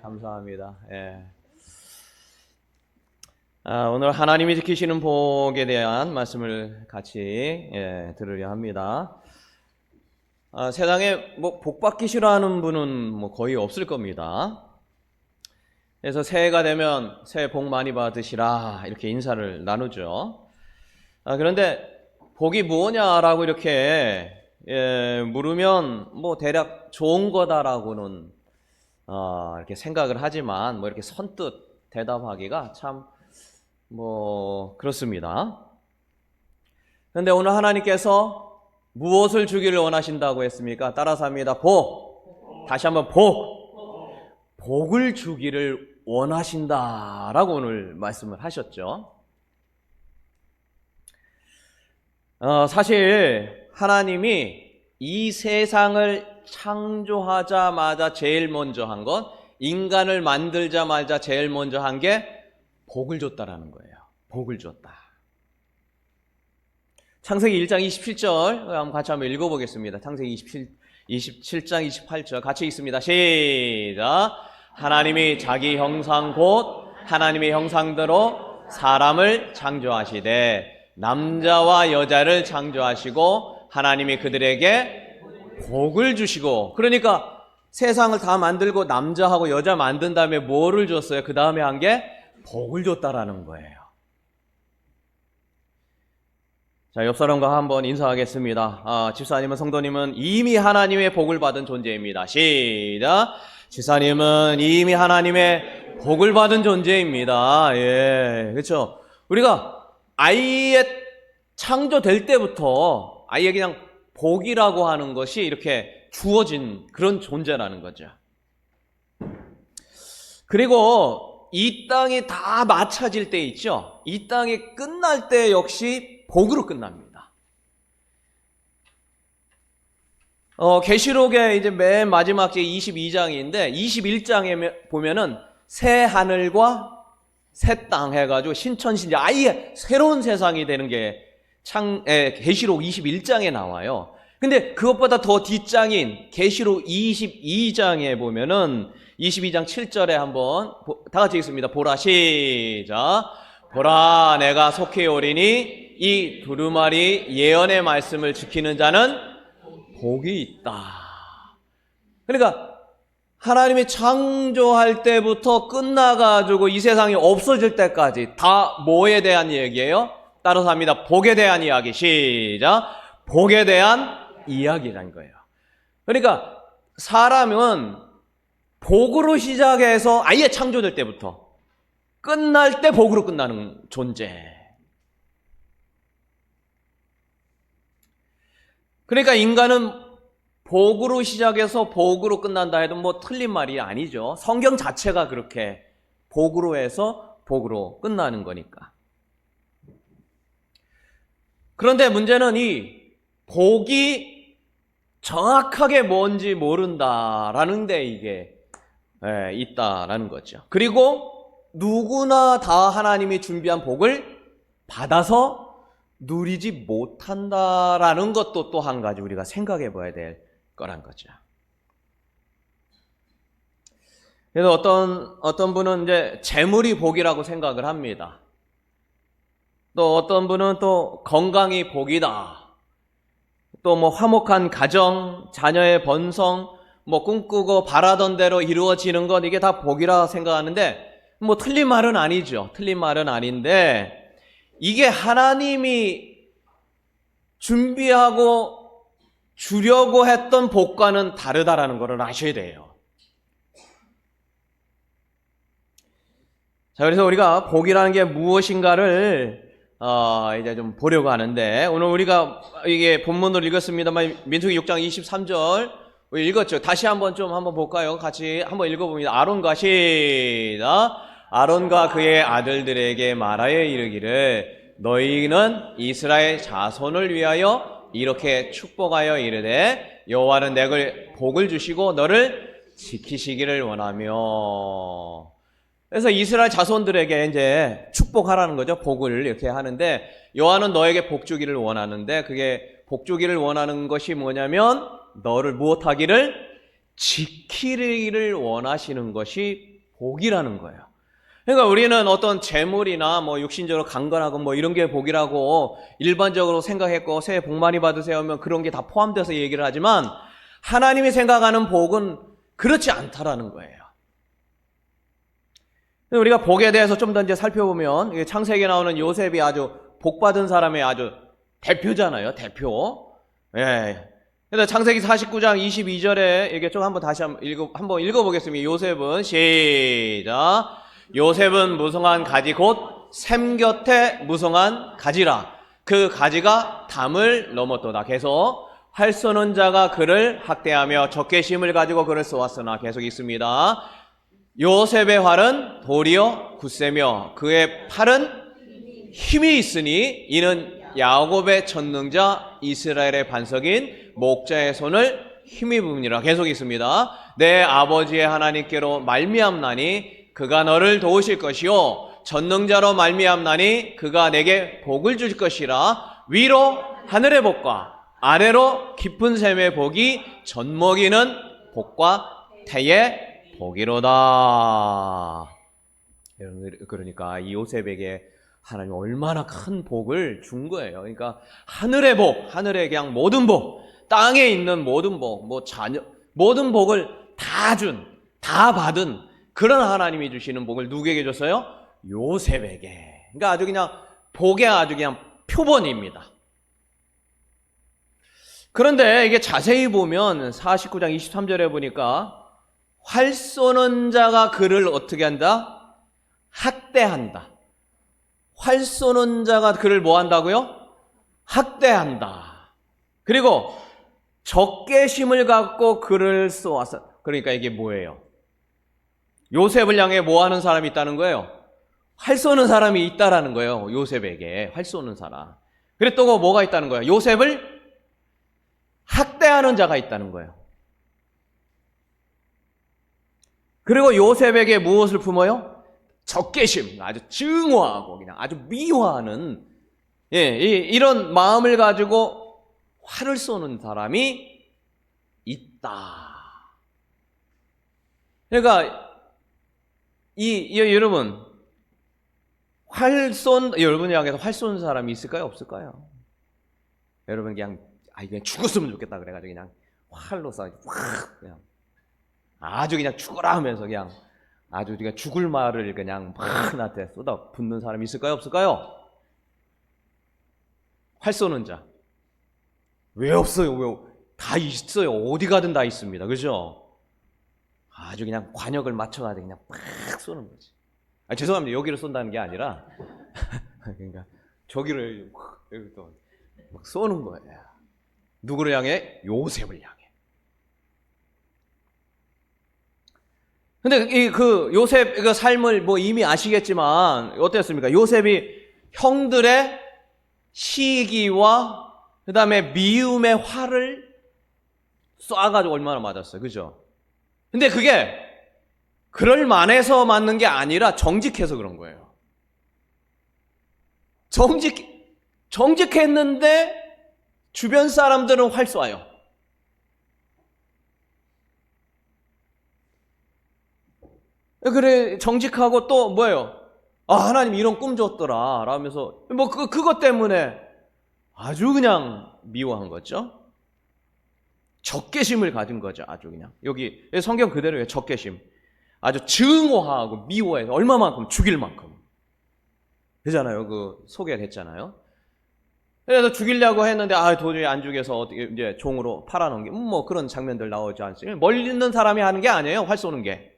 감사합니다. 예. 오늘 하나님이 지키시는 복에 대한 말씀을 같이 들으려 합니다. 세상에 복 받기 싫어하는 분은 거의 없을 겁니다. 그래서 새해가 되면 새해 복 많이 받으시라 이렇게 인사를 나누죠. 그런데 복이 뭐냐라고 이렇게 물으면 대략 좋은 거다라고는 이렇게 생각을 하지만 이렇게 선뜻 대답하기가 참 그렇습니다. 그런데 오늘 하나님께서 무엇을 주기를 원하신다고 했습니까? 따라서 합니다. 복. 다시 한번 복. 복을 주기를 원하신다라고 오늘 말씀을 하셨죠. 사실 하나님이 이 세상을 창조하자마자 제일 먼저 한 것, 인간을 만들자마자 제일 먼저 한 게 복을 줬다라는 거예요. 복을 줬다. 창세기 1장 27절 같이 한번 읽어보겠습니다. 창세기 27장 28절 같이 읽습니다. 시작. 하나님이 자기 형상 곧 하나님의 형상대로 사람을 창조하시되 남자와 여자를 창조하시고 하나님이 그들에게 복을 주시고, 그러니까 세상을 다 만들고 남자하고 여자 만든 다음에 뭐를 줬어요? 그 다음에 한 게 복을 줬다라는 거예요. 자, 옆 사람과 한번 인사하겠습니다. 집사님은, 성도님은 이미 하나님의 복을 받은 존재입니다. 시작. 집사님은 이미 하나님의 복을 받은 존재입니다. 예, 그렇죠. 우리가 아이의 창조될 때부터 아이의 그냥 복이라고 하는 것이 이렇게 주어진 그런 존재라는 거죠. 그리고 이 땅이 다 마쳐질 때 있죠. 이 땅이 끝날 때 역시 복으로 끝납니다. 계시록의 이제 맨 마지막 제 22장인데 21장에 보면은 새 하늘과 새 땅 해가지고 신천신이 아예 새로운 세상이 되는 게 계시록 21장에 나와요. 근데 그것보다 더 뒷장인 계시록 22장에 보면은 22장 7절에 한번 다 같이 읽습니다. 보라, 시작. 보라, 내가 속히 오리니 이 두루마리 예언의 말씀을 지키는 자는 복이 있다. 그러니까 하나님이 창조할 때부터 끝나가지고 이 세상이 없어질 때까지 다 뭐에 대한 얘기예요? 따라서 합니다. 복에 대한 이야기. 시작. 복에 대한 이야기라는 거예요. 그러니까 사람은 복으로 시작해서 아예 창조될 때부터 끝날 때 복으로 끝나는 존재. 그러니까 인간은 복으로 시작해서 복으로 끝난다 해도 틀린 말이 아니죠. 성경 자체가 그렇게 복으로 해서 복으로 끝나는 거니까. 그런데 문제는 이 복이 정확하게 뭔지 모른다라는 데 이게 있다라는 거죠. 그리고 누구나 다 하나님이 준비한 복을 받아서 누리지 못한다라는 것도 또 한 가지 우리가 생각해 봐야 될 거란 거죠. 그래서 어떤 분은 이제 재물이 복이라고 생각을 합니다. 또 어떤 분은 또 건강이 복이다. 또 화목한 가정, 자녀의 번성, 꿈꾸고 바라던 대로 이루어지는 것, 이게 다 복이라 생각하는데 틀린 말은 아니죠. 틀린 말은 아닌데 이게 하나님이 준비하고 주려고 했던 복과는 다르다라는 것을 아셔야 돼요. 자, 그래서 우리가 복이라는 게 무엇인가를 이제 좀 보려고 하는데, 오늘 우리가 이게 본문으로 읽었습니다만 민수기 6장 23절 읽었죠. 다시 한번 볼까요? 같이 한번 읽어봅니다. 아론과 시작. 아론과 그의 아들들에게 말하여 이르기를 너희는 이스라엘 자손을 위하여 이렇게 축복하여 이르되 여호와는 내게 복을 주시고 너를 지키시기를 원하며. 그래서 이스라엘 자손들에게 이제 축복하라는 거죠. 복을 이렇게 하는데, 여호와는 너에게 복 주기를 원하는데, 그게 복 주기를 원하는 것이 뭐냐면 너를 무엇하기를? 지키기를 원하시는 것이 복이라는 거예요. 그러니까 우리는 어떤 재물이나 뭐 육신적으로 강건하고 뭐 이런 게 복이라고 일반적으로 생각했고, 새해 복 많이 받으세요 하면 그런 게 다 포함돼서 얘기를 하지만, 하나님이 생각하는 복은 그렇지 않다라는 거예요. 우리가 복에 대해서 좀 더 이제 살펴보면, 창세기에 나오는 요셉이 아주 복받은 사람의 아주 대표잖아요. 대표. 예. 그래서 창세기 49장 22절에 이게 좀 한번 읽어보겠습니다. 요셉은 시작. 요셉은 무성한 가지 곧 샘 곁에 무성한 가지라. 그 가지가 담을 넘었도다. 계속 활 쏘는 자가 그를 학대하며 적개심을 가지고 그를 쏘았으나, 계속 있습니다. 요셉의 활은 돌이요 굳세며 그의 팔은 힘이 있으니 이는 야곱의 전능자 이스라엘의 반석인 목자의 손을 힘입음이라. 계속 있습니다. 내 아버지의 하나님께로 말미암나니 그가 너를 도우실 것이요 전능자로 말미암나니 그가 내게 복을 줄 것이라. 위로 하늘의 복과 아래로 깊은 샘의 복이 젖먹이는 복과 태의 복이로다. 그러니까 이 요셉에게 하나님 얼마나 큰 복을 준 거예요. 그러니까 하늘의 복, 하늘의 그냥 모든 복, 땅에 있는 모든 복, 뭐 자녀, 모든 복을 다 받은 그런 하나님이 주시는 복을 누구에게 줬어요? 요셉에게. 그러니까 아주 그냥 복의 아주 그냥 표본입니다. 그런데 이게 자세히 보면 49장 23절에 보니까 활 쏘는 자가 그를 어떻게 한다? 학대한다. 활 쏘는 자가 그를 뭐 한다고요? 학대한다. 그리고 적개심을 갖고 그를 쏘았어. 그러니까 이게 뭐예요? 요셉을 향해 뭐 하는 사람이 있다는 거예요? 활 쏘는 사람이 있다라는 거예요. 요셉에게 활 쏘는 사람. 그리고 또 뭐가 있다는 거예요? 요셉을 학대하는 자가 있다는 거예요. 그리고 요셉에게 무엇을 품어요? 적개심, 아주 증오하고 그냥 아주 미워하는 이런 마음을 가지고 활을 쏘는 사람이 있다. 그러니까 여러분 여러분 향해서 활 쏘는 사람이 있을까요? 없을까요? 여러분 그냥 죽었으면 좋겠다 그래가지고 그냥 활로 쏴 그냥 아주 그냥 죽어라 하면서 그냥 아주 그냥 죽을 말을 그냥 막 나한테 쏟아 붓는 사람이 있을까요? 없을까요? 활 쏘는 자. 왜 없어요? 왜? 다 있어요. 어디 가든 다 있습니다. 그죠? 아주 그냥 관역을 맞춰가지고 그냥 막 쏘는 거지. 죄송합니다. 여기를 쏜다는 게 아니라 그러니까 저기를 여기 또 막 쏘는 거예요. 누구를 향해? 요셉을 향해. 근데 그 요셉의 삶을 뭐 이미 아시겠지만 어땠습니까? 요셉이 형들의 시기와 그 다음에 미움의 활을 쏴가지고 얼마나 맞았어요. 그죠? 근데 그게 그럴 만해서 맞는 게 아니라 정직해서 그런 거예요. 정직했는데 주변 사람들은 활 쏴요. 그래, 정직하고 또 뭐예요? 하나님 이런 꿈 줬더라. 라면서 뭐 그것 때문에 아주 그냥 미워한 거죠. 적개심을 가진 거죠. 아주 그냥. 여기 성경 그대로예요. 적개심. 아주 증오하고 미워해서 얼마만큼 죽일 만큼. 되잖아요. 그 소개됐잖아요. 그래서 죽이려고 했는데 도저히 안 죽여서 어떻게 이제 종으로 팔아넘기 뭐 그런 장면들 나오지 않습니까? 멀리 있는 사람이 하는 게 아니에요. 활 쏘는 게.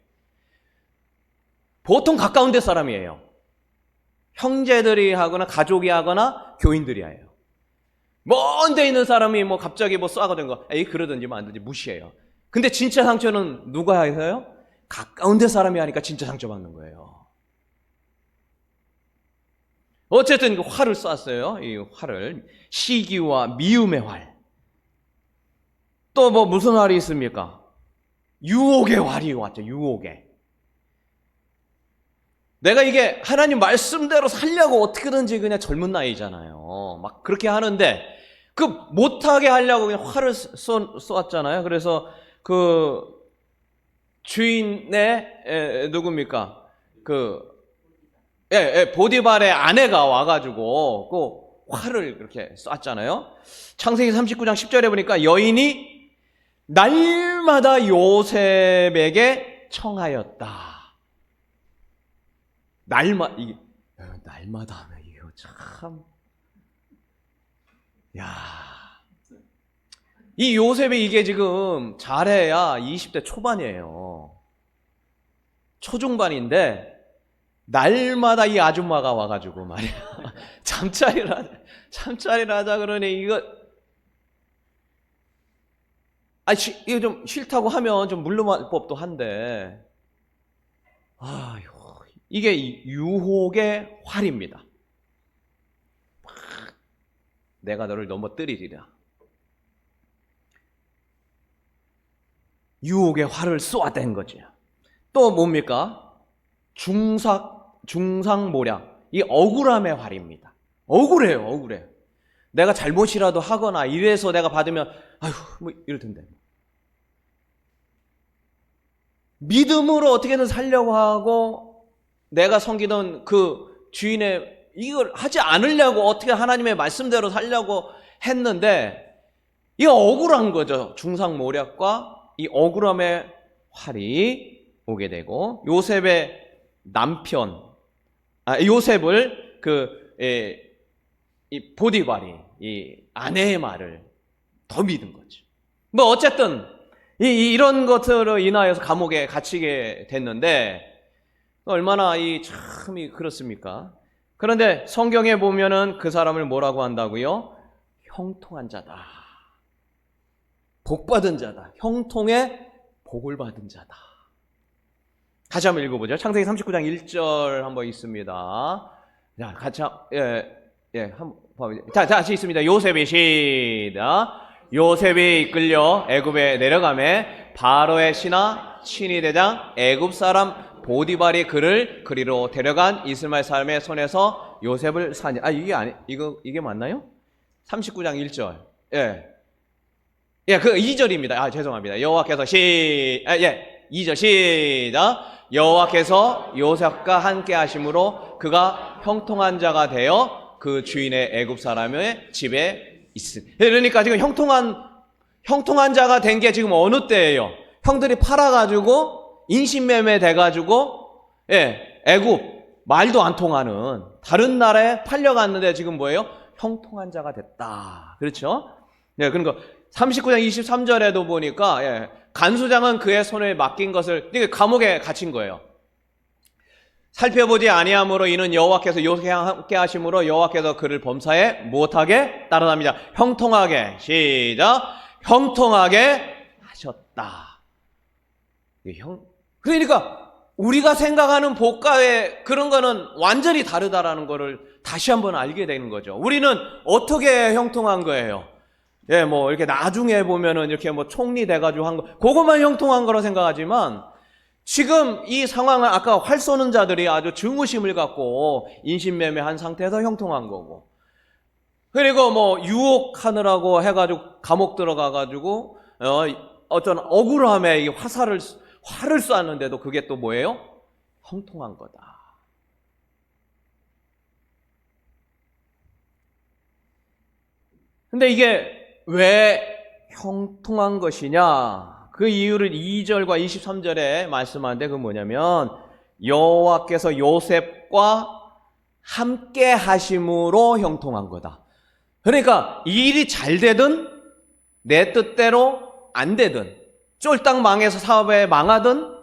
보통 가까운 데 사람이에요. 형제들이 하거나 가족이 하거나 교인들이 해요. 먼 데 있는 사람이 뭐 갑자기 뭐 쏴거든 거 그러든지 만든지 무시해요. 근데 진짜 상처는 누가 해서요? 가까운 데 사람이 하니까 진짜 상처 받는 거예요. 어쨌든 그 활을 쐈어요. 이 활을. 시기와 미움의 활. 또 뭐 무슨 활이 있습니까? 유혹의 활이 왔죠. 유혹의. 내가 이게 하나님 말씀대로 살려고 어떻게든지 그냥 젊은 나이잖아요. 막 그렇게 하는데 그 못하게 하려고 그냥 활을 쏘았잖아요. 그래서 그 주인의 누굽니까? 보디발의 아내가 와가지고 그 활을 그렇게 쐈잖아요. 창세기 39장 10절에 보니까 여인이 날마다 요셉에게 청하였다. 날마다 하면 이거 참, 이 요셉이 이게 지금 잘해야 20대 초반이에요. 초중반인데 날마다 이 아줌마가 와가지고 말이야 잠자리를 하자 그러니 이거 이거 좀 싫다고 하면 좀 물러날 법도 한데 이게 유혹의 활입니다. 내가 너를 넘어뜨리리라. 유혹의 활을 쏘아댄 거죠. 또 뭡니까? 중상모략. 이 억울함의 활입니다. 억울해요. 내가 잘못이라도 하거나 이래서 내가 받으면 뭐 이럴 텐데. 믿음으로 어떻게든 살려고 하고 내가 섬기던 그 주인의 이걸 하지 않으려고 어떻게 하나님의 말씀대로 살려고 했는데 이거 억울한 거죠. 중상모략과 이 억울함의 활이 오게 되고 요셉의 남편, 요셉을 이 보디발이 이 아내의 말을 더 믿은 거죠. 뭐 어쨌든 이런 것으로 인하여서 감옥에 갇히게 됐는데 얼마나 참이 그렇습니까? 그런데 성경에 보면은 그 사람을 뭐라고 한다고요? 형통한 자다. 복받은 자다. 형통의 복을 받은 자다. 다시 한번 읽어보죠. 창세기 39장 1절 한번 있습니다. 자, 같이 한번 봐보죠. 자, 다시 있습니다. 요셉이 시작. 요셉이 이끌려 애굽에 내려가매 바로의 신하 친위 대장 애굽 사람 보디발이 그를 그리로 데려간 이스마엘 사람의 손에서 요셉을 사니. 이게 맞나요? 39장 1절. 그 2절입니다. 죄송합니다. 여호와께서 2절 시작. 여호와께서 요셉과 함께 하심으로 그가 형통한 자가 되어 그 주인의 애굽 사람의 집에 있으니. 그러니까 지금 형통한 자가 된 게 지금 어느 때예요? 형들이 팔아가지고 인신매매 돼가지고 애굽 말도 안 통하는 다른 나라에 팔려갔는데 지금 뭐예요? 형통한 자가 됐다. 그렇죠? 그러니까 39장 23절에도 보니까 간수장은 그의 손에 맡긴 것을 감옥에 갇힌 거예요. 살펴보지 아니함으로 이는 여호와께서 요셉과 함께 하심으로 여호와께서 그를 범사에 못하게 따라답니다. 형통하게 시작. 형통하게 하셨다. 그러니까 우리가 생각하는 복과의 그런 거는 완전히 다르다라는 거를 다시 한번 알게 되는 거죠. 우리는 어떻게 형통한 거예요? 뭐 이렇게 나중에 보면은 이렇게 뭐 총리 돼가지고 한 거, 그것만 형통한 거라 생각하지만 지금 이 상황은 아까 활 쏘는 자들이 아주 증오심을 갖고 인신매매한 상태에서 형통한 거고, 그리고 뭐 유혹하느라고 해가지고 감옥 들어가가지고 어떤 억울함에 이 활을 쐈는데도 그게 또 뭐예요? 형통한 거다. 근데 이게 왜 형통한 것이냐? 그 이유를 2절과 23절에 말씀하는데 그 뭐냐면 여호와께서 요셉과 함께 하심으로 형통한 거다. 그러니까 일이 잘 되든 내 뜻대로 안 되든 쫄딱 망해서 사업에 망하든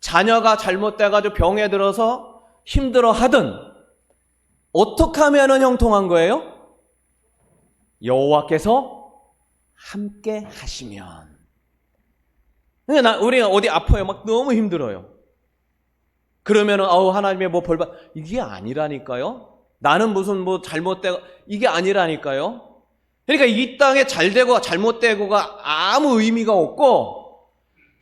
자녀가 잘못돼가지고 병에 들어서 힘들어하든 어떻게 하면 형통한 거예요? 여호와께서 함께 하시면. 그러니까 우리가 어디 아파요, 막 너무 힘들어요. 그러면은 하나님의 뭐 벌받, 이게 아니라니까요. 나는 무슨 뭐 잘못되고, 이게 아니라니까요. 그러니까 이 땅에 잘되고 잘못되고가 아무 의미가 없고,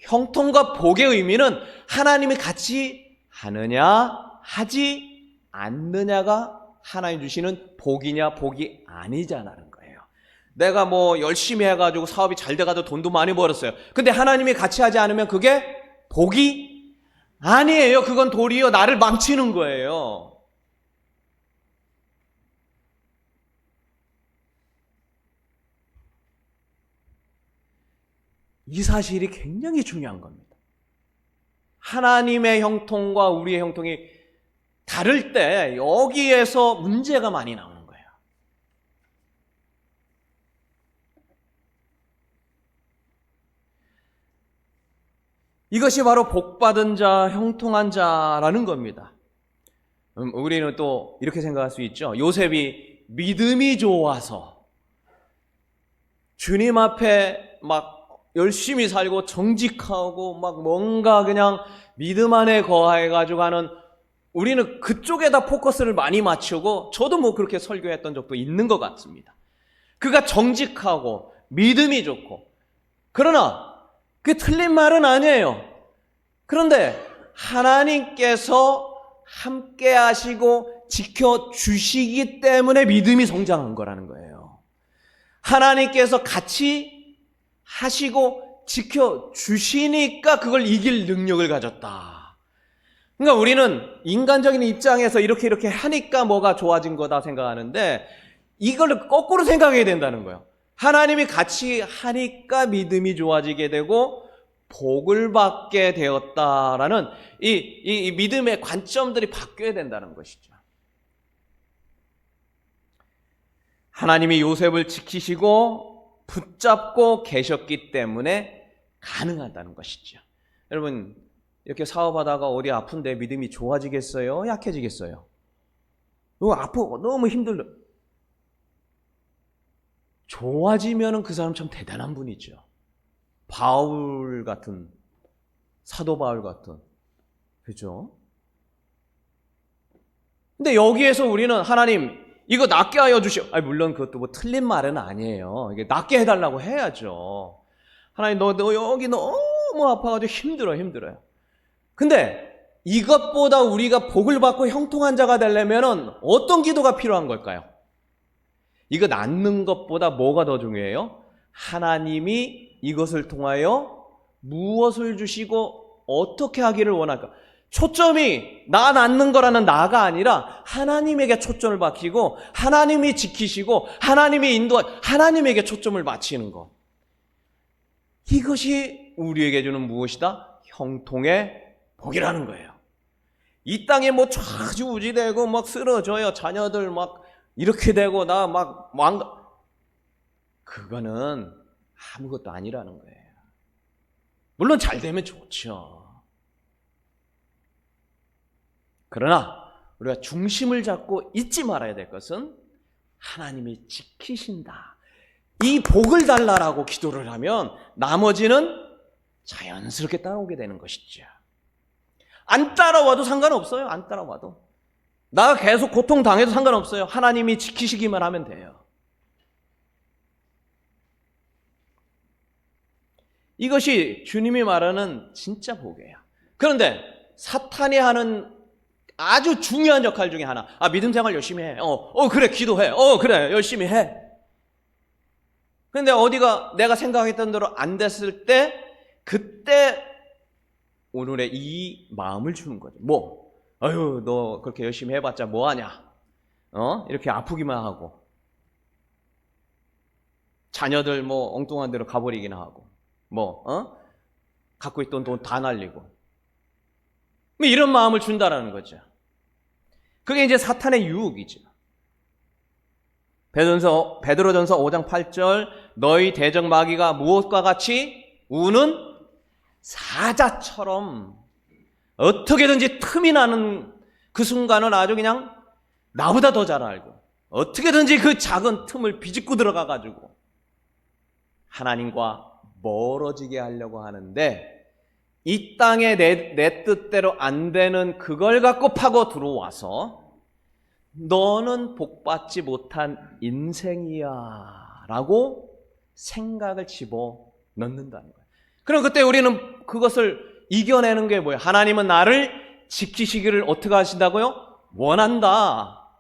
형통과 복의 의미는 하나님이 같이 하느냐 하지 않느냐가 하나님 주시는 복이냐 복이 아니잖아는 거예요. 내가 뭐 열심히 해가지고 사업이 잘 돼가지고 돈도 많이 벌었어요. 근데 하나님이 같이 하지 않으면 그게 복이 아니에요. 그건 도리어 나를 망치는 거예요. 이 사실이 굉장히 중요한 겁니다. 하나님의 형통과 우리의 형통이 다를 때 여기에서 문제가 많이 나오는 거예요. 이것이 바로 복받은 자, 형통한 자라는 겁니다. 우리는 또 이렇게 생각할 수 있죠. 요셉이 믿음이 좋아서 주님 앞에 막 열심히 살고 정직하고 막 뭔가 그냥 믿음 안에 거해가지고 하는, 우리는 그쪽에다 포커스를 많이 맞추고, 저도 뭐 그렇게 설교했던 적도 있는 것 같습니다. 그가 정직하고 믿음이 좋고, 그러나 그게 틀린 말은 아니에요. 그런데 하나님께서 함께 하시고 지켜주시기 때문에 믿음이 성장한 거라는 거예요. 하나님께서 같이 하시고 지켜주시니까 그걸 이길 능력을 가졌다. 그러니까 우리는 인간적인 입장에서 이렇게 하니까 뭐가 좋아진 거다 생각하는데, 이걸 거꾸로 생각해야 된다는 거예요. 하나님이 같이 하니까 믿음이 좋아지게 되고 복을 받게 되었다라는 이 믿음의 관점들이 바뀌어야 된다는 것이죠. 하나님이 요셉을 지키시고 붙잡고 계셨기 때문에 가능하다는 것이죠. 여러분, 이렇게 사업하다가 어디 아픈데 믿음이 좋아지겠어요? 약해지겠어요? 너무 아프고 너무 힘들어. 좋아지면 그 사람 참 대단한 분이죠. 바울 같은, 사도 바울 같은, 그죠? 근데 여기에서 우리는 하나님 이거 낫게 하여 주시오. 물론 그것도 뭐 틀린 말은 아니에요. 이게 낫게 해달라고 해야죠. 하나님 너 여기 너무 아파가지고 힘들어요. 근데 이것보다 우리가 복을 받고 형통한 자가 되려면 어떤 기도가 필요한 걸까요? 이거 낫는 것보다 뭐가 더 중요해요? 하나님이 이것을 통하여 무엇을 주시고 어떻게 하기를 원할까? 초점이 나 낫는 거라는 나가 아니라 하나님에게 초점을 맞추고, 하나님이 지키시고 하나님이 하나님에게 초점을 맞추는 것. 이것이 우리에게 주는 무엇이다? 형통의 복이라는 거예요. 이 땅에 뭐 좌지우지되고 막 쓰러져요. 자녀들 막 이렇게 되고 나 막 그거는 아무것도 아니라는 거예요. 물론 잘 되면 좋죠. 그러나 우리가 중심을 잡고 잊지 말아야 될 것은 하나님이 지키신다. 이 복을 달라라고 기도를 하면 나머지는 자연스럽게 따라오게 되는 것이죠. 안 따라와도 상관없어요. 안 따라와도. 나가 계속 고통당해도 상관없어요. 하나님이 지키시기만 하면 돼요. 이것이 주님이 말하는 진짜 복이에요. 그런데 사탄이 하는 아주 중요한 역할 중에 하나, 믿음 생활 열심히 해. 그래, 기도해. 그래, 열심히 해. 그런데 어디가 내가 생각했던 대로 안 됐을 때, 그때 오늘의 이 마음을 주는 거죠. 너 그렇게 열심히 해봤자 뭐하냐? 이렇게 아프기만 하고, 자녀들 엉뚱한 데로 가버리기나 하고, 갖고 있던 돈 다 날리고, 이런 마음을 준다라는 거죠. 그게 이제 사탄의 유혹이죠. 베드로전서 5장 8절, 너희 대적 마귀가 무엇과 같이 우는 사자처럼 어떻게든지 틈이 나는 그 순간을 아주 그냥 나보다 더 잘 알고, 어떻게든지 그 작은 틈을 비집고 들어가가지고 하나님과 멀어지게 하려고 하는데, 이 땅에 내 뜻대로 안 되는 그걸 갖고 파고 들어와서 너는 복받지 못한 인생이야 라고 생각을 집어넣는다는 거예요. 그럼 그때 우리는 그것을 이겨내는 게 뭐예요? 하나님은 나를 지키시기를 어떻게 하신다고요? 원한다.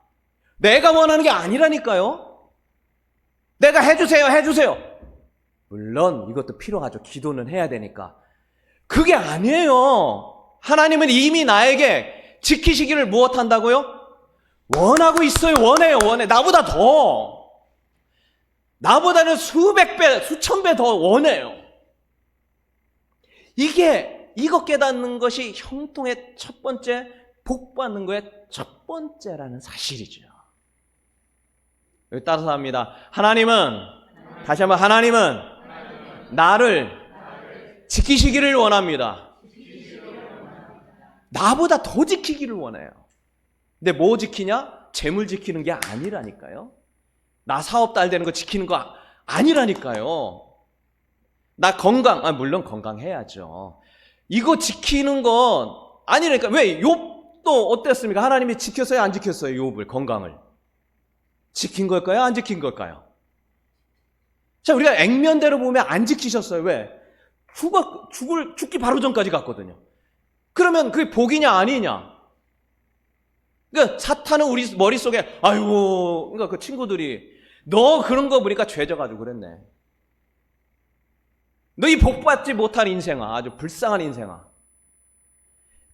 내가 원하는 게 아니라니까요. 내가 해주세요. 물론 이것도 필요하죠. 기도는 해야 되니까. 그게 아니에요. 하나님은 이미 나에게 지키시기를 무엇한다고요? 원하고 있어요. 원해요. 원해. 나보다 더. 나보다는 수백 배, 수천 배 더 원해요. 이거 깨닫는 것이 형통의 첫 번째, 복 받는 거의 첫 번째라는 사실이죠. 여기 따라서 합니다. 하나님은, 다시 한번 하나님은 나를 지키시기를 원합니다. 나보다 더 지키기를 원해요. 근데 뭐 지키냐? 재물 지키는 게 아니라니까요. 나 사업 잘 되는 거 지키는 거 아니라니까요. 나 건강, 물론 건강해야죠. 이거 지키는 건 아니라니까. 왜? 욥도 어땠습니까? 하나님이 지켰어요? 안 지켰어요? 욥을, 건강을. 지킨 걸까요? 안 지킨 걸까요? 자, 우리가 액면대로 보면 안 지키셨어요. 왜? 죽기 바로 전까지 갔거든요. 그러면 그게 복이냐, 아니냐? 그러니까 사탄은 우리 머릿속에, 아이고, 그러니까 그 친구들이, 너 그런 거 보니까 죄져가지고 그랬네. 너 이 복 받지 못할 인생아, 아주 불쌍한 인생아.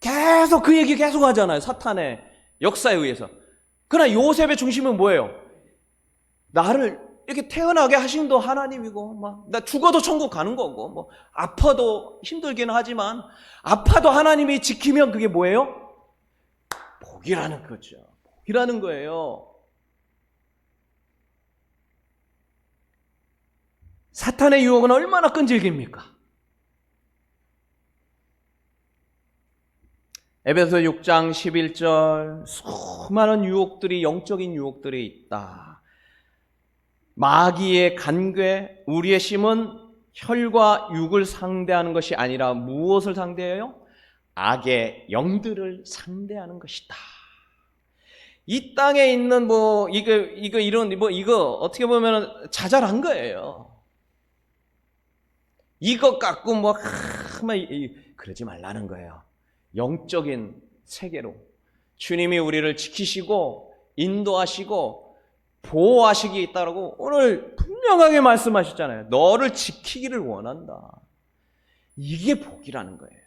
계속 그 얘기 계속 하잖아요. 사탄의 역사에 의해서. 그러나 요셉의 중심은 뭐예요? 나를 이렇게 태어나게 하신 도 하나님이고, 나 죽어도 천국 가는 거고, 아파도 힘들기는 하지만, 아파도 하나님이 지키면 그게 뭐예요? 복이라는 거죠. 복이라는 거예요. 사탄의 유혹은 얼마나 끈질깁니까? 에베소 6장 11절, 수많은 유혹들이, 영적인 유혹들이 있다. 마귀의 간괴, 우리의 심은 혈과 육을 상대하는 것이 아니라 무엇을 상대해요? 악의 영들을 상대하는 것이다. 이 땅에 있는 이거 어떻게 보면 자잘한 거예요. 이것 갖고 그러지 말라는 거예요. 영적인 세계로 주님이 우리를 지키시고 인도하시고 보호하시기 있다라고 오늘 분명하게 말씀하셨잖아요. 너를 지키기를 원한다. 이게 복이라는 거예요.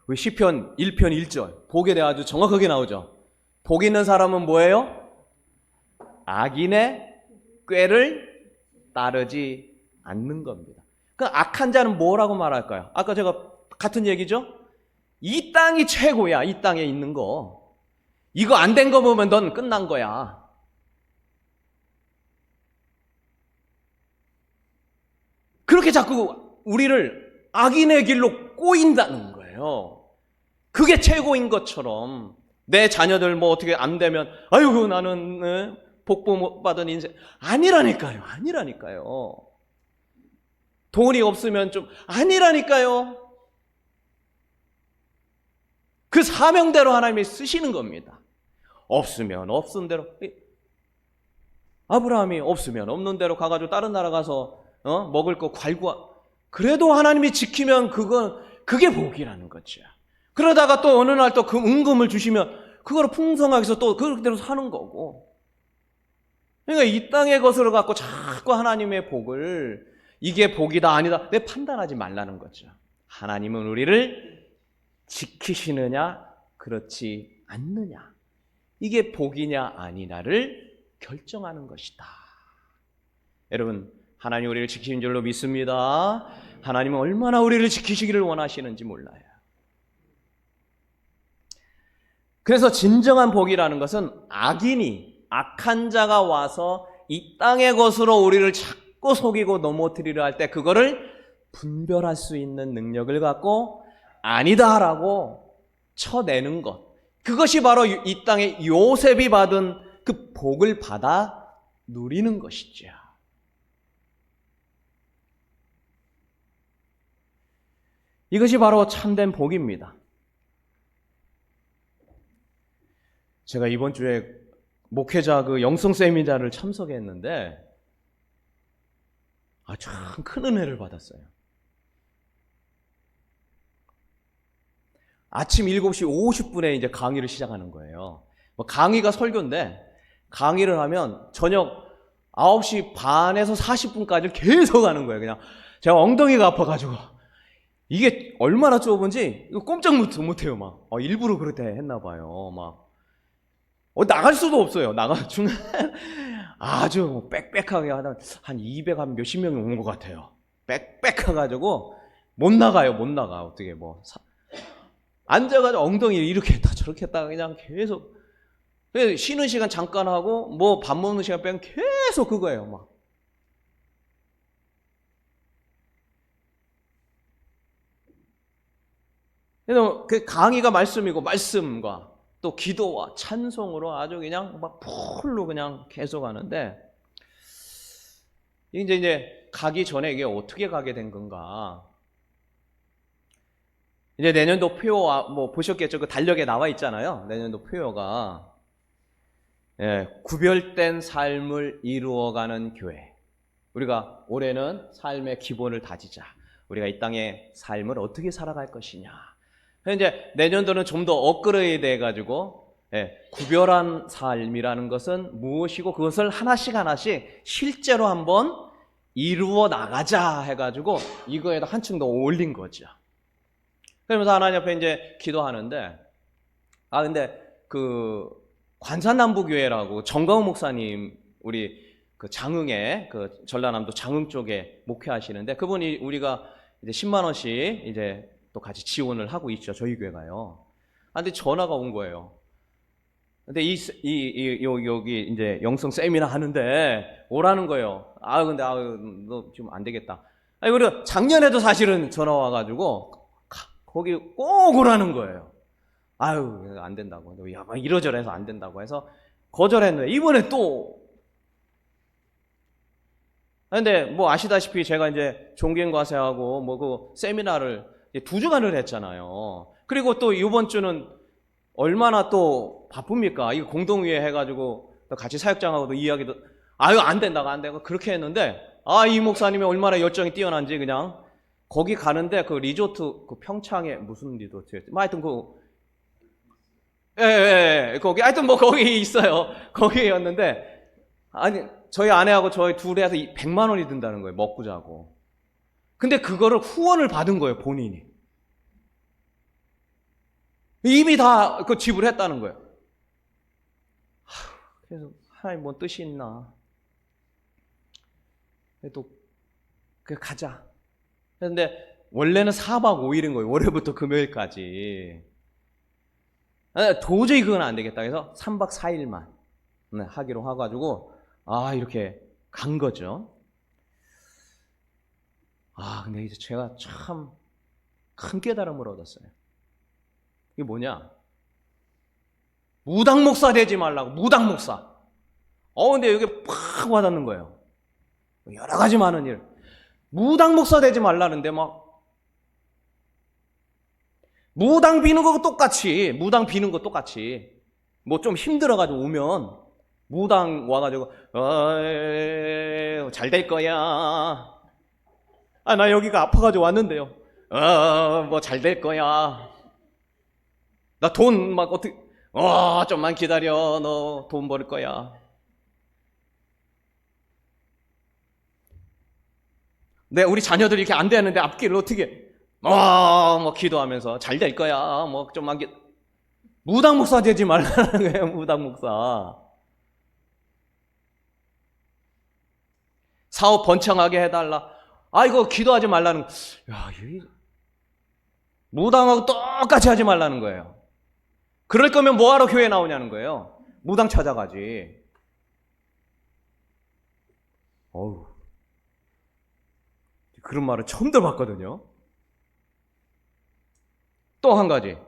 우리 시편 1편 1절 복에 대해 아주 정확하게 나오죠. 복 있는 사람은 뭐예요? 악인의 꾀를 따르지 않는 겁니다. 그 악한 자는 뭐라고 말할까요? 아까 제가 같은 얘기죠? 이 땅이 최고야. 이 땅에 있는 거. 이거 안 된 거 보면 넌 끝난 거야. 그렇게 자꾸 우리를 악인의 길로 꼬인다는 거예요. 그게 최고인 것처럼 내 자녀들 어떻게 안 되면 아이고 나는 복부 못 받은 인생 아니라니까요. 돈이 없으면 좀 아니라니까요. 그 사명대로 하나님이 쓰시는 겁니다. 없으면 없은 대로. 아브라함이 없으면 없는 대로 가가지고 다른 나라 가서 먹을 거 그래도 하나님이 지키면 그게 복이라는 거죠. 그러다가 또 어느 날 또 그 은금을 주시면 그거를 풍성하게 해서 또 그대로 사는 거고. 그러니까 이 땅의 것으로 갖고 자꾸 하나님의 복을 이게 복이다 아니다 내 판단하지 말라는 거죠. 하나님은 우리를 지키시느냐 그렇지 않느냐 이게 복이냐 아니냐를 결정하는 것이다. 여러분 하나님 우리를 지키신 줄로 믿습니다. 하나님은 얼마나 우리를 지키시기를 원하시는지 몰라요. 그래서 진정한 복이라는 것은 악한 자가 와서 이 땅의 것으로 우리를 자꾸 속이고 넘어뜨리려 할 때 그거를 분별할 수 있는 능력을 갖고 아니다라고 쳐내는 것. 그것이 바로 이 땅에 요셉이 받은 그 복을 받아 누리는 것이죠. 이것이 바로 참된 복입니다. 제가 이번 주에 목회자 영성 세미나를 참석했는데 참 큰 은혜를 받았어요. 아침 7시 50분에 이제 강의를 시작하는 거예요. 강의가 설교인데 강의를 하면 저녁 9시 반에서 40분까지 계속 하는 거예요. 그냥 제가 엉덩이가 아파가지고 이게 얼마나 좁은지 이거 꼼짝 못해요. 막 일부러 그렇게 했나 봐요. 막 나갈 수도 없어요. 중간에 아주 빽빽하게 하다 한 200, 한 몇십 명이 온 것 같아요. 빽빽해가지고 못 나가요. 못 나가. 어떻게 앉아가지고 엉덩이를 이렇게 했다 저렇게 했다 그냥 계속 쉬는 시간 잠깐 하고 뭐 밥 먹는 시간 빼면 계속 그거예요. 막 그래서 그 강의가 말씀이고 말씀과 또 기도와 찬송으로 아주 그냥 막 풀로 그냥 계속 하는데 이제 가기 전에 이게 어떻게 가게 된 건가? 이제 내년도 표어 뭐 보셨겠죠? 그 달력에 나와 있잖아요. 내년도 표어가 구별된 삶을 이루어가는 교회. 우리가 올해는 삶의 기본을 다지자. 우리가 이 땅의 삶을 어떻게 살아갈 것이냐. 이제 내년도는 좀 더 업그레이드 해가지고 구별한 삶이라는 것은 무엇이고 그것을 하나씩 실제로 한번 이루어 나가자 해가지고 이거에다 한층 더 올린 거죠. 그러면서 하나님 앞에 이제 기도하는데 근데 그 관산남부교회라고 정가우 목사님 우리 그 장흥에 그 전라남도 장흥 쪽에 목회하시는데 그분이 우리가 이제 10만 원씩 이제 또 같이 지원을 하고 있죠. 저희 교회가요. 근데 전화가 온 거예요. 근데 여기 이제 영성 세미나 하는데 오라는 거예요. 근데 너 지금 안 되겠다. 그리고 작년에도 사실은 전화 와가지고 거기 꼭 오라는 거예요. 안 된다고. 막 이러저러해서 안 된다고 해서 거절했는데 이번에 또. 근데 뭐 아시다시피 제가 이제 종갱과세하고 뭐 그 세미나를 2주간을 했잖아요. 그리고 또 이번 주는 얼마나 또 바쁩니까? 이거 공동위에 해가지고 또 같이 사역장하고도 이야기도 안 된다고 그렇게 했는데 이 목사님이 얼마나 열정이 뛰어난지 그냥 거기 가는데 그 리조트 그 평창에 무슨 리조트였지? 하여튼 거기 하여튼 뭐 거기 있어요. 거기였는데 저희 아내하고 저희 둘이 해서 100만 원이 든다는 거예요. 먹고 자고. 근데 그거를 후원을 받은 거예요. 본인이. 이미 다 그 지불했다는 거예요. 그래서 하나님 뭔 뜻이 있나. 또 가자. 그런데 원래는 4박 5일인 거예요. 월요일부터 금요일까지. 도저히 그건 안 되겠다 해서 3박 4일만 하기로 해가지고 이렇게 간 거죠. 근데 이제 제가 참 큰 깨달음을 얻었어요. 이게 뭐냐? 무당 목사 되지 말라고. 무당 목사. 근데 여기 팍 와닿는 거예요. 여러 가지 많은 일. 무당 목사 되지 말라는데 무당 비는 거 똑같이 뭐 좀 힘들어가지고 오면 무당 와가지고 잘 될 거야. 나 여기가 아파가지고 왔는데요. 뭐 잘 될 거야. 나 돈 어떻게 좀만 기다려. 너 돈 벌 거야. 네, 우리 자녀들이 이렇게 안 되는데 앞길을 어떻게 뭐 기도하면서 잘 될 거야. 뭐 좀만 무당 목사 되지 말라는 거예요. 무당 목사. 사업 번창하게 해달라. 이거 기도하지 말라는 무당하고 똑같이 하지 말라는 거예요. 그럴 거면 뭐하러 교회 나오냐는 거예요. 무당 찾아가지. 그런 말을 처음 들어봤거든요. 또 한 가지.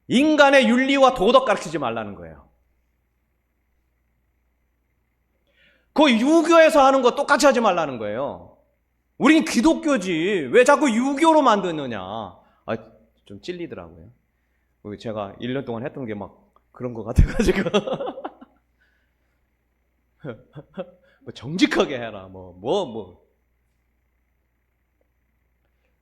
인간의 윤리와 도덕 가르치지 말라는 거예요. 그 유교에서 하는 거 똑같이 하지 말라는 거예요. 우린 기독교지. 왜 자꾸 유교로 만드느냐. 좀 찔리더라고요. 제가 1년 동안 했던 게 막 그런 거 같아가지고. 정직하게 해라.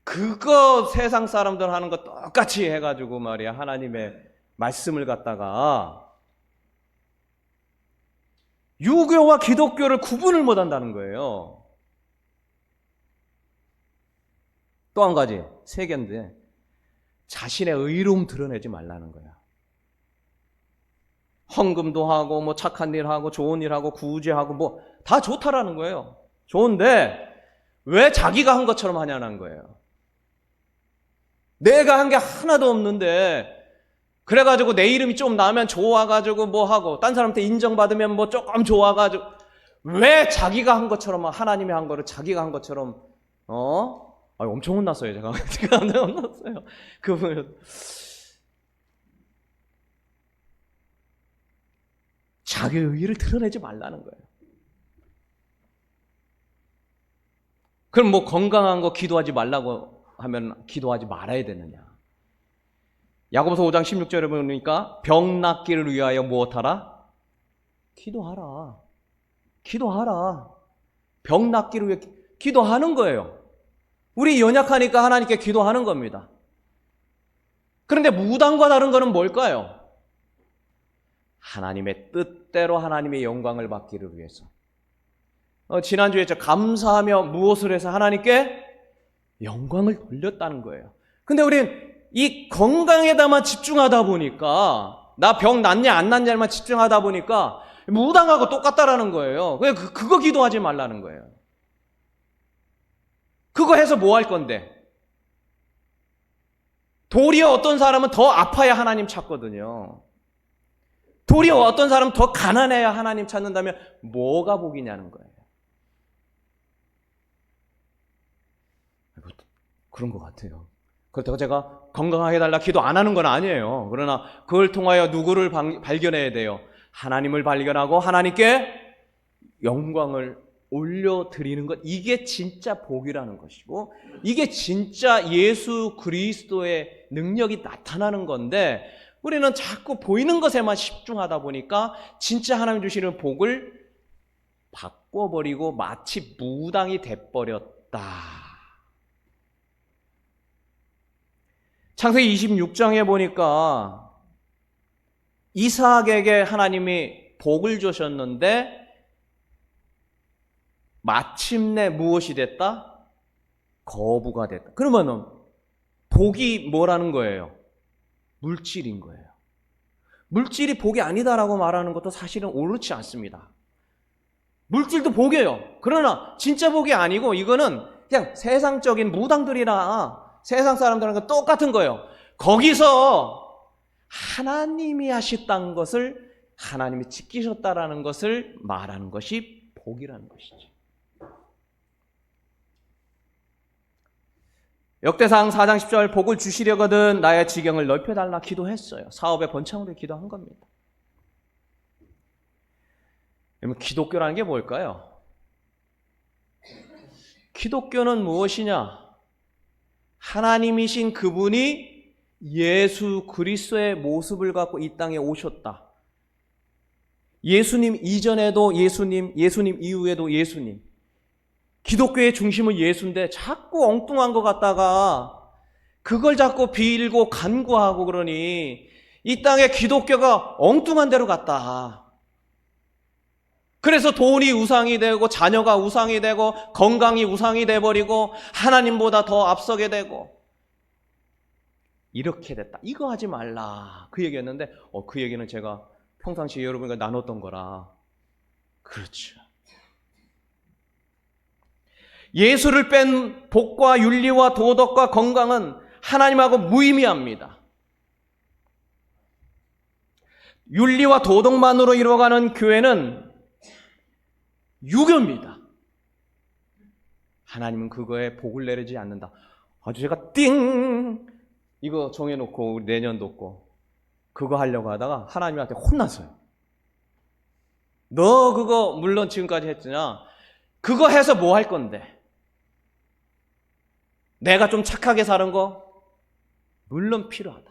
그거 세상 사람들 하는 거 똑같이 해가지고 말이야. 하나님의 말씀을 갖다가 유교와 기독교를 구분을 못한다는 거예요. 또 한 가지, 세 개인데 자신의 의로움 드러내지 말라는 거야. 헌금도 하고 뭐 착한 일 하고 좋은 일 하고 구제하고 뭐 다 좋다라는 거예요. 좋은데 왜 자기가 한 것처럼 하냐는 거예요. 내가 한 게 하나도 없는데 그래가지고 내 이름이 좀 나면 좋아가지고 뭐 하고 딴 사람한테 인정받으면 뭐 조금 좋아가지고 왜 자기가 한 것처럼 하나님이 한 거를 자기가 한 것처럼 엄청 혼났어요 제가. 제가 혼났어요. 그분 자기의 의의를 드러내지 말라는 거예요. 그럼 뭐 건강한 거 기도하지 말라고 하면 기도하지 말아야 되느냐? 야고보서 5장 16절에 보니까 병 낫기를 위하여 무엇하라? 기도하라. 기도하라. 병 낫기를 위해 기도하는 거예요. 우리 연약하니까 하나님께 기도하는 겁니다. 그런데 무당과 다른 거는 뭘까요? 하나님의 뜻대로 하나님의 영광을 받기를 위해서. 지난주에 감사하며 무엇을 해서 하나님께 영광을 돌렸다는 거예요. 근데 우린 이 건강에다만 집중하다 보니까 나 병 낫냐 안 낫냐만 집중하다 보니까 무당하고 똑같다라는 거예요. 그거 기도하지 말라는 거예요. 그거 해서 뭐 할 건데? 도리어 어떤 사람은 더 아파야 하나님 찾거든요. 도리어 어떤 사람은 더 가난해야 하나님 찾는다면 뭐가 복이냐는 거예요. 그런 것 같아요. 그렇다고 제가 건강하게 해달라 기도 안 하는 건 아니에요. 그러나 그걸 통하여 누구를 발견해야 돼요? 하나님을 발견하고 하나님께 영광을 올려드리는 것, 이게 진짜 복이라는 것이고 이게 진짜 예수 그리스도의 능력이 나타나는 건데 우리는 자꾸 보이는 것에만 집중하다 보니까 진짜 하나님 주시는 복을 바꿔버리고 마치 무당이 돼버렸다. 창세기 26장에 보니까 이삭에게 하나님이 복을 주셨는데 마침내 무엇이 됐다? 거부가 됐다. 그러면은 복이 뭐라는 거예요? 물질인 거예요. 물질이 복이 아니다라고 말하는 것도 사실은 옳지 않습니다. 물질도 복이에요. 그러나 진짜 복이 아니고 이거는 그냥 세상적인 무당들이나 세상 사람들과 똑같은 거예요. 거기서 하나님이 하셨다는 것을 하나님이 지키셨다라는 것을 말하는 것이 복이라는 것이죠. 역대상 4장 10절 복을 주시려거든 나의 지경을 넓혀달라 기도했어요. 사업의 번창으로 기도한 겁니다. 그러면 기독교라는 게 뭘까요? 기독교는 무엇이냐? 하나님이신 그분이 예수 그리스도의 모습을 갖고 이 땅에 오셨다. 예수님 이전에도 예수님, 예수님 이후에도 예수님. 기독교의 중심은 예수인데 자꾸 엉뚱한 것 같다가 그걸 자꾸 빌고 간구하고 그러니 이 땅에 기독교가 엉뚱한 데로 갔다. 그래서 돈이 우상이 되고 자녀가 우상이 되고 건강이 우상이 돼버리고 하나님보다 더 앞서게 되고 이렇게 됐다. 이거 하지 말라. 그 얘기였는데 그 얘기는 제가 평상시에 여러분과 나눴던 거라. 그렇죠. 예수를 뺀 복과 윤리와 도덕과 건강은 하나님하고 무의미합니다. 윤리와 도덕만으로 이루어가는 교회는 유교입니다. 하나님은 그거에 복을 내리지 않는다. 아주 제가 띵 이거 정해놓고 내년도 없고 그거 하려고 하다가 하나님한테 혼났어요. 너 그거 물론 지금까지 했으나 그거 해서 뭐 할 건데? 내가 좀 착하게 사는 거 물론 필요하다.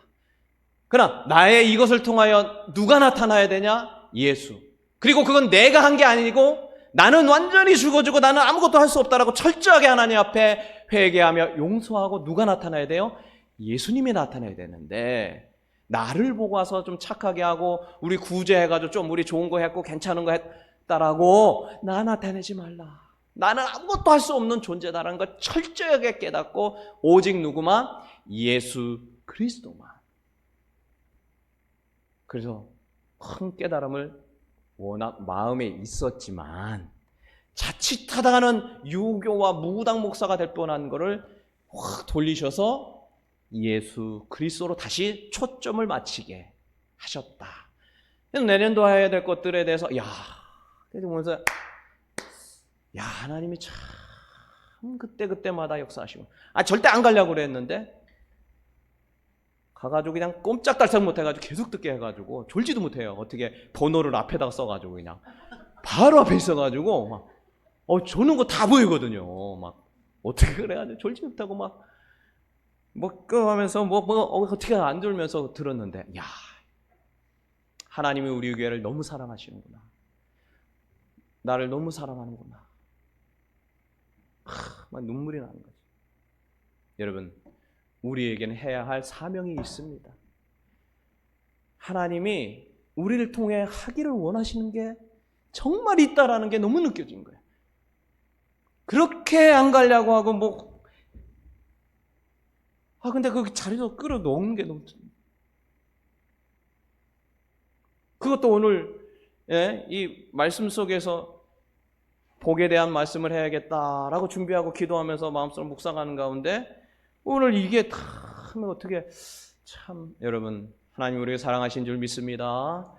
그러나 나의 이것을 통하여 누가 나타나야 되냐? 예수. 그리고 그건 내가 한 게 아니고 나는 완전히 죽어주고 나는 아무것도 할 수 없다라고 철저하게 하나님 앞에 회개하며 용서하고 누가 나타나야 돼요? 예수님이 나타나야 되는데 나를 보고 와서 좀 착하게 하고 우리 구제해가지고 좀 우리 좋은 거 했고 괜찮은 거 있다라고 나 나타내지 말라. 나는 아무것도 할 수 없는 존재다라는 걸 철저하게 깨닫고 오직 누구만? 예수 그리스도만. 그래서 큰 깨달음을 워낙 마음에 있었지만 자칫하다가는 유교와 무당 목사가 될 뻔한 것을 확 돌리셔서 예수 그리스도로 다시 초점을 맞추게 하셨다. 내년도 해야 될 것들에 대해서 그래서 보면서 하나님이 참 그때마다 역사하시고 절대 안 가려고 그랬는데 가가지고 그냥 꼼짝달싹 못해가지고 계속 듣게 해가지고 졸지도 못해요. 어떻게 번호를 앞에다가 써가지고 그냥 바로 앞에 있어가지고 막 조는 거 다 보이거든요. 막 어떻게 그래가지고 졸지 못하고 막 하면서 어떻게 안 졸면서 들었는데 하나님이 우리 교회를 너무 사랑하시는구나. 나를 너무 사랑하는구나. 막 눈물이 나는 거지. 여러분, 우리에게는 해야 할 사명이 있습니다. 하나님이 우리를 통해 하기를 원하시는 게 정말 있다라는 게 너무 느껴진 거예요. 그렇게 안 가려고 하고 근데 그 자리로 끌어놓은 게 너무 그것도 오늘 이 말씀 속에서 복에 대한 말씀을 해야겠다라고 준비하고 기도하면서 마음속으로 묵상하는 가운데 오늘 이게 다 어떻게 참 여러분 하나님 우리를 사랑하신 줄 믿습니다.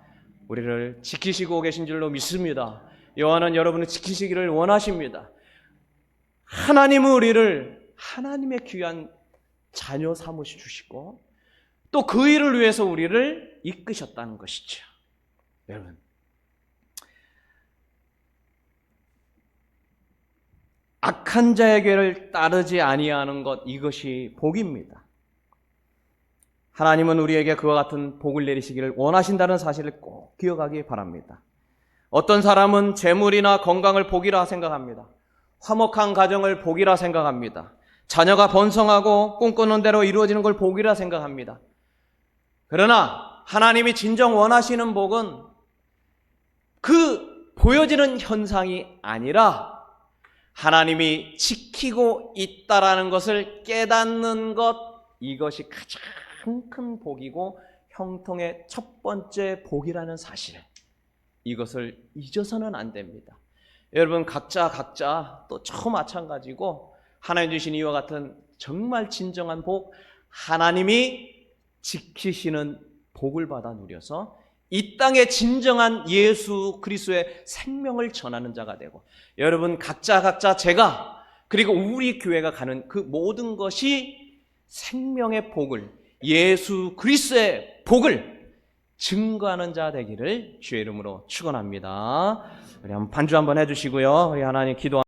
우리를 지키시고 계신 줄로 믿습니다. 여호와는 여러분을 지키시기를 원하십니다. 하나님은 우리를 하나님의 귀한 자녀 삼으시 주시고 또 그 일을 위해서 우리를 이끄셨다는 것이죠. 여러분, 악한 자의 궤를 따르지 아니하는 것, 이것이 복입니다. 하나님은 우리에게 그와 같은 복을 내리시기를 원하신다는 사실을 꼭 기억하기 바랍니다. 어떤 사람은 재물이나 건강을 복이라 생각합니다. 화목한 가정을 복이라 생각합니다. 자녀가 번성하고 꿈꾸는 대로 이루어지는 걸 복이라 생각합니다. 그러나 하나님이 진정 원하시는 복은 그 보여지는 현상이 아니라 하나님이 지키고 있다라는 것을 깨닫는 것, 이것이 가장 큰 복이고 형통의 첫 번째 복이라는 사실, 이것을 잊어서는 안 됩니다. 여러분 각자 또 저 마찬가지고 하나님 주신 이와 같은 정말 진정한 복, 하나님이 지키시는 복을 받아 누려서 이 땅에 진정한 예수 그리스도의 생명을 전하는 자가 되고, 여러분 각자 제가 그리고 우리 교회가 가는 그 모든 것이 생명의 복을, 예수 그리스도의 복을 증거하는 자 되기를 주의 이름으로 축원합니다. 우리 한번 반주 한번 해주시고요. 우리 하나님 기도.